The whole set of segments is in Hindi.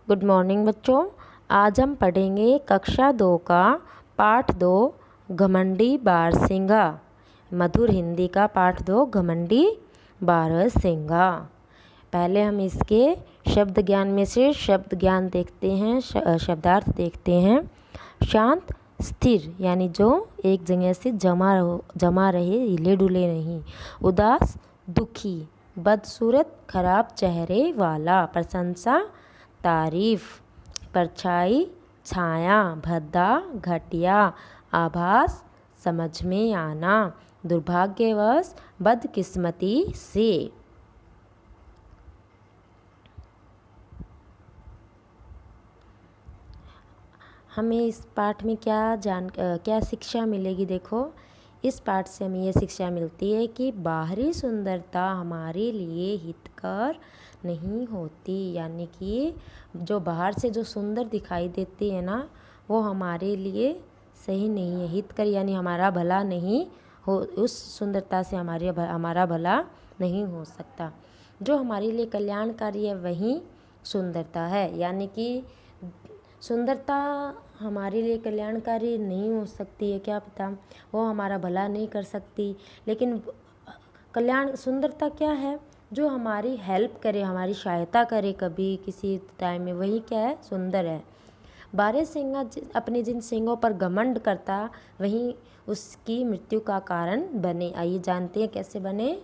गुड मॉर्निंग बच्चों। आज हम पढ़ेंगे कक्षा 2 का पाठ 2 घमंडी बारहसिंगा। मधुर हिंदी का पाठ 2 घमंडी बारहसिंगा। पहले हम इसके शब्द ज्ञान में से शब्द ज्ञान देखते हैं, शब्दार्थ देखते हैं। शांत स्थिर यानी जो एक जगह से जमा रहे, हिले डुले नहीं। उदास दुखी। बदसूरत खराब चेहरे वाला। प्रशंसा तारीफ। परछाई छाया। भद्दा घटिया। आभास समझ में आना। दुर्भाग्यवश बदकिस्मती से। हमें इस पाठ में क्या शिक्षा मिलेगी? देखो, इस पाठ से हमें ये शिक्षा मिलती है कि बाहरी सुंदरता हमारे लिए हितकर नहीं होती, यानी कि जो बाहर से जो सुंदर दिखाई देती है ना, वो हमारे लिए सही नहीं है। हितकर यानी हमारा भला नहीं हो, उस सुंदरता से हमारा भला नहीं हो सकता। जो हमारे लिए कल्याणकारी है वही सुंदरता है, यानी कि सुंदरता हमारे लिए कल्याणकारी नहीं हो सकती है, क्या पता वो हमारा भला नहीं कर सकती। लेकिन सुंदरता क्या है? जो हमारी हेल्प करे, हमारी सहायता करे कभी किसी टाइम में, वही क्या है? सुंदर है। बारहसिंगा अपने जिन सींगों पर घमंड करता वही उसकी मृत्यु का कारण बने। आइए जानते हैं कैसे बने।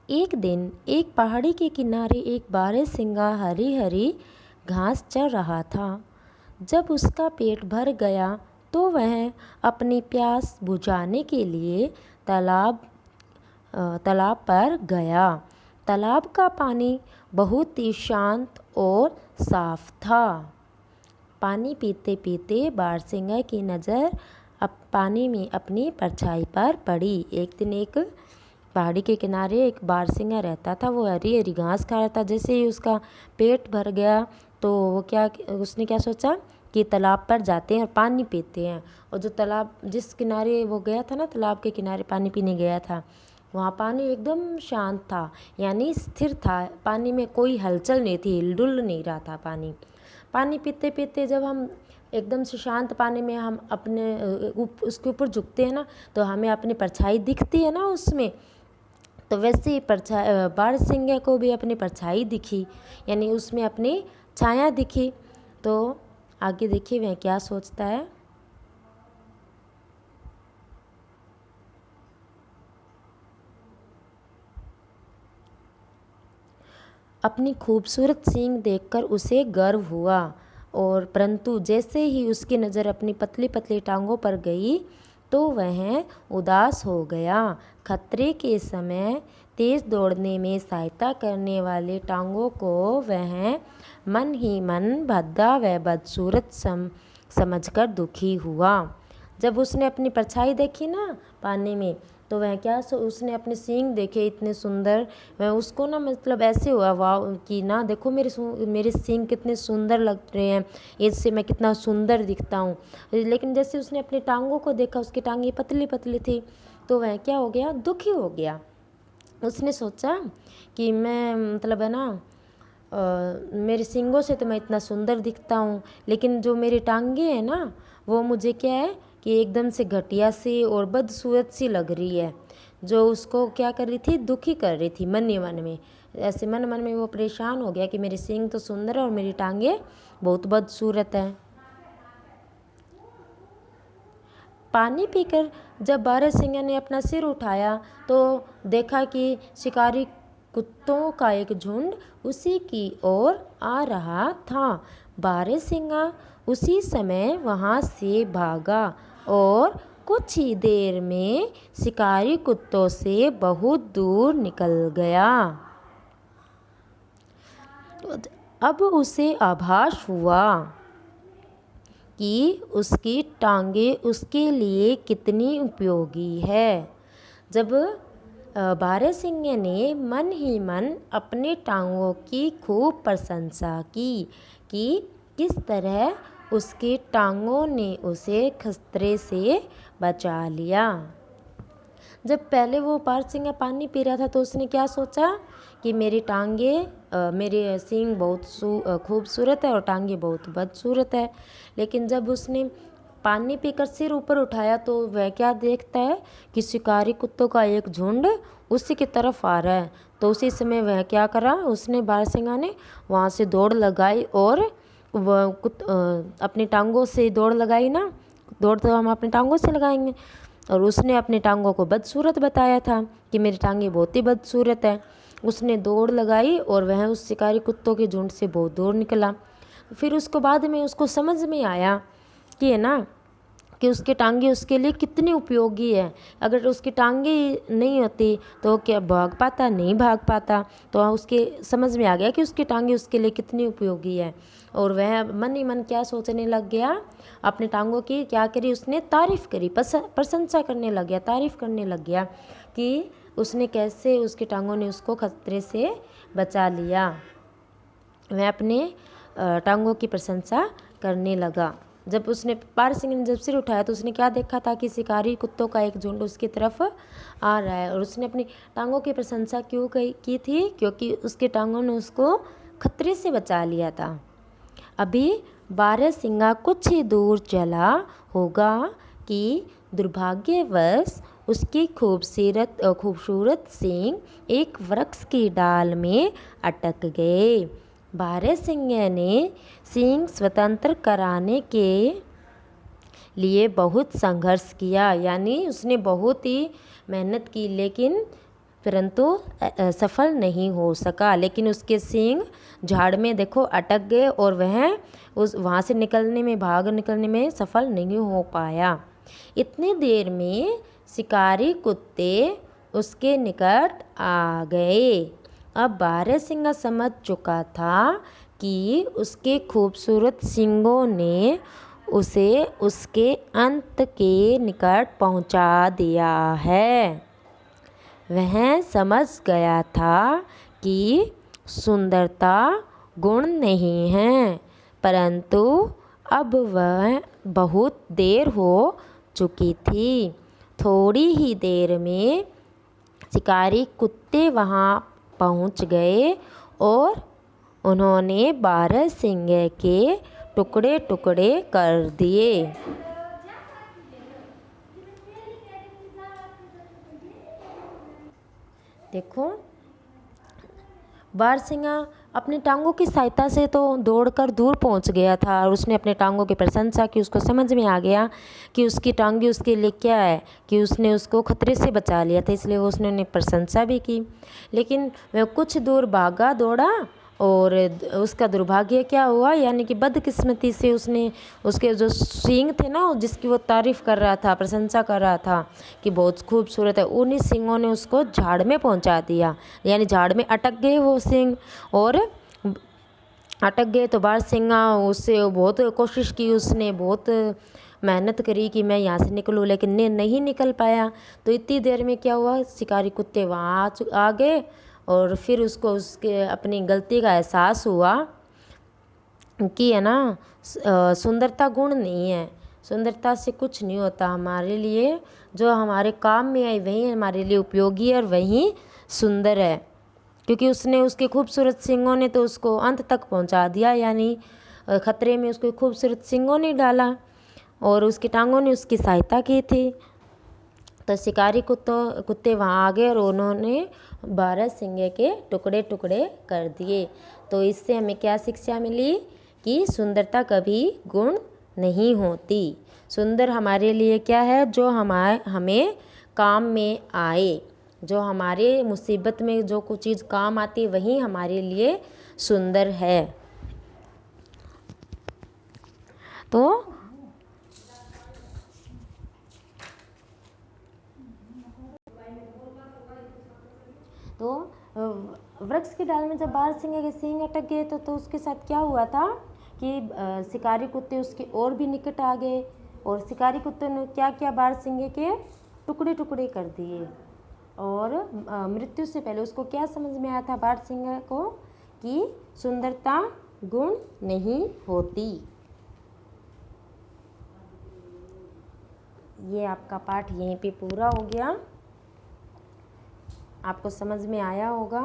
एक दिन एक पहाड़ी के किनारे एक बारहसिंगा हरी हरी घास चर रहा था। जब उसका पेट भर गया तो वह अपनी प्यास बुझाने के लिए तालाब पर गया। तालाब का पानी बहुत ही शांत और साफ था। पानी पीते पीते बारहसिंगा की नज़र पानी में अपनी परछाई पर पड़ी। एक दिन एक पहाड़ी के किनारे एक बारहसिंगा रहता था। वो हरी हरी घास खा रहा था। जैसे ही उसका पेट भर गया तो उसने क्या सोचा कि तालाब पर जाते हैं और पानी पीते हैं। और जो तालाब जिस किनारे वो गया था ना, तालाब के किनारे पानी पीने गया था, वहाँ पानी एकदम शांत था, यानी स्थिर था। पानी में कोई हलचल नहीं थी, हिलडुल नहीं रहा था पानी। पानी पीते पीते जब हम एकदम से शांत पानी में हम उसके ऊपर झुकते हैं ना, तो हमें अपनी परछाई दिखती है ना उसमें। तो वैसे ही बारहसिंगा को भी अपनी परछाई दिखी, यानी उसमें अपनी छाया दिखी। तो आगे देखिए वह क्या सोचता है। अपनी खूबसूरत सींग देखकर उसे गर्व हुआ, और परंतु जैसे ही उसकी नज़र अपनी पतली पतली टांगों पर गई तो वह उदास हो गया। खतरे के समय तेज दौड़ने में सहायता करने वाले टांगों को वह मन ही मन भद्दा व बदसूरत समझकर दुखी हुआ। जब उसने अपनी परछाई देखी ना पानी में, तो वह उसने अपने सींग देखे इतने सुंदर। वह उसको ना मतलब ऐसे हुआ वाह कि ना देखो मेरे सींग कितने सुंदर लग रहे हैं, इससे मैं कितना सुंदर दिखता हूँ। लेकिन जैसे उसने अपनी टांगों को देखा, उसकी टांगें पतली पतली थी, तो वह क्या हो गया? दुखी हो गया। उसने सोचा कि मैं मतलब है ना, मेरे सींगों से तो मैं इतना सुंदर दिखता हूँ, लेकिन जो मेरी टांगें हैं ना, वो मुझे क्या है कि एकदम से घटिया सी और बदसूरत सी लग रही है। जो उसको क्या कर रही थी? दुखी कर रही थी मन ही मन में। ऐसे मन मन में वो परेशान हो गया कि मेरे सींग तो सुंदर है और मेरी टांगें बहुत बदसूरत हैं। पानी पीकर जब बारहसिंगा ने अपना सिर उठाया तो देखा कि शिकारी कुत्तों का एक झुंड उसी की ओर आ रहा था। बारहसिंगा उसी समय वहाँ से भागा और कुछ ही देर में शिकारी कुत्तों से बहुत दूर निकल गया। अब उसे आभास हुआ कि उसकी टांगें उसके लिए कितनी उपयोगी है। जब बारहसिंगा ने मन ही मन अपने टांगों की खूब प्रशंसा की कि किस तरह उसकी टांगों ने उसे खतरे से बचा लिया। जब पहले वो बारहसिंगा पानी पी रहा था तो उसने क्या सोचा कि मेरी टांगें मेरे सींग बहुत खूबसूरत है और टांगे बहुत बदसूरत है। लेकिन जब उसने पानी पीकर सिर ऊपर उठाया तो वह क्या देखता है कि शिकारी कुत्तों का एक झुंड उसी की तरफ आ रहा है। तो उसी समय वह क्या करा, उसने बारहसिंगा ने वहाँ से दौड़ लगाई और वह अपनी टांगों से दौड़ लगाई ना, दौड़ तो हम अपनी टांगों से लगाएंगे। और उसने अपनी टांगों को बदसूरत बताया था कि मेरी टांगें बहुत ही बदसूरत है। उसने दौड़ लगाई और वह उस शिकारी कुत्तों के झुंड से बहुत दूर निकला। फिर उसको बाद में उसको समझ में आया कि है ना कि उसकी टांगे उसके लिए कितनी उपयोगी है। अगर उसकी टांगे नहीं होती तो क्या भाग पाता, नहीं भाग पाता। तो उसके समझ में आ गया कि उसकी टांगे उसके लिए कितनी उपयोगी है। और वह मन ही मन क्या सोचने लग गया, अपनी टांगों की क्या करी, उसने तारीफ़ करी, प्रशंसा करने लग गया, तारीफ़ करने लग गया कि उसने कैसे उसकी टांगों ने उसको खतरे से बचा लिया। वह अपने टांगों की प्रशंसा करने लगा। जब उसने बारहसिंगे ने जब सिर उठाया तो उसने क्या देखा था कि शिकारी कुत्तों का एक झुंड उसकी तरफ आ रहा है। और उसने अपनी टांगों की प्रशंसा क्यों की थी, क्योंकि उसके टांगों ने उसको खतरे से बचा लिया था। अभी बारहसिंगा कुछ ही दूर चला होगा कि दुर्भाग्यवश उसकी खूबसूरत सींग एक वृक्ष की डाल में अटक गए। बारहसिंगे ने सींग स्वतंत्र कराने के लिए बहुत संघर्ष किया, यानी उसने बहुत ही मेहनत की, लेकिन परंतु सफल नहीं हो सका। लेकिन उसके सींग झाड़ में देखो अटक गए और वह वहाँ से भाग निकलने में सफल नहीं हो पाया। इतनी देर में शिकारी कुत्ते उसके निकट आ गए। अब बारहसिंगा समझ चुका था कि उसके खूबसूरत सींगों ने उसे उसके अंत के निकट पहुंचा दिया है। वह समझ गया था कि सुंदरता गुण नहीं है, परंतु अब वह बहुत देर हो चुकी थी। थोड़ी ही देर में शिकारी कुत्ते वहाँ पहुँच गए और उन्होंने बारहसिंगे के टुकड़े टुकड़े कर दिए। देखो, बारहसिंगा अपनी टांगों की सहायता से तो दौड़कर दूर पहुंच गया था और उसने अपने टांगों की प्रशंसा की। उसको समझ में आ गया कि उसकी टांगे उसके लिए क्या है, कि उसने उसको खतरे से बचा लिया था, इसलिए उसने प्रशंसा भी की। लेकिन वह कुछ दूर भागा दौड़ा और उसका दुर्भाग्य क्या हुआ, यानी कि बदकिस्मती से उसने उसके जो सींग थे ना, जिसकी वो तारीफ़ कर रहा था, प्रशंसा कर रहा था कि बहुत खूबसूरत है, उन्हीं सींगों ने उसको झाड़ में पहुंचा दिया। यानी झाड़ में अटक गए वो सींग, और अटक गए तो बारहसिंगा उससे बहुत कोशिश की, उसने बहुत मेहनत करी कि मैं यहाँ से निकलूँ, लेकिन नहीं निकल पाया। तो इतनी देर में क्या हुआ, शिकारी कुत्ते वहाँ आ गए और फिर उसको उसके अपनी गलती का एहसास हुआ कि है ना सुंदरता गुण नहीं है, सुंदरता से कुछ नहीं होता। हमारे लिए जो हमारे काम में आई वही हमारे लिए उपयोगी है और वही सुंदर है। क्योंकि उसने उसके खूबसूरत सींगों ने तो उसको अंत तक पहुंचा दिया, यानी खतरे में उसके खूबसूरत सींगों ने डाला और उसकी टांगों ने उसकी सहायता की थी। तो शिकारी कुत्ते वहाँ आ गए और उन्होंने बारहसिंगे के टुकड़े टुकड़े कर दिए। तो इससे हमें क्या शिक्षा मिली कि सुंदरता कभी गुण नहीं होती। सुंदर हमारे लिए क्या है, जो हमें काम में आए, जो हमारे मुसीबत में जो कुछ चीज़ काम आती है वही हमारे लिए सुंदर है। तो वृक्ष की डाल में जब बारहसिंगे के सींग अटक गए तो उसके साथ क्या हुआ था कि शिकारी कुत्ते उसके और भी निकट आ गए और शिकारी कुत्ते ने क्या किया, बारहसिंगे के टुकड़े टुकड़े कर दिए। और मृत्यु से पहले उसको क्या समझ में आया था बारहसिंगे को कि सुंदरता गुण नहीं होती। ये आपका पाठ यहीं पे पूरा हो गया। आपको समझ में आया होगा।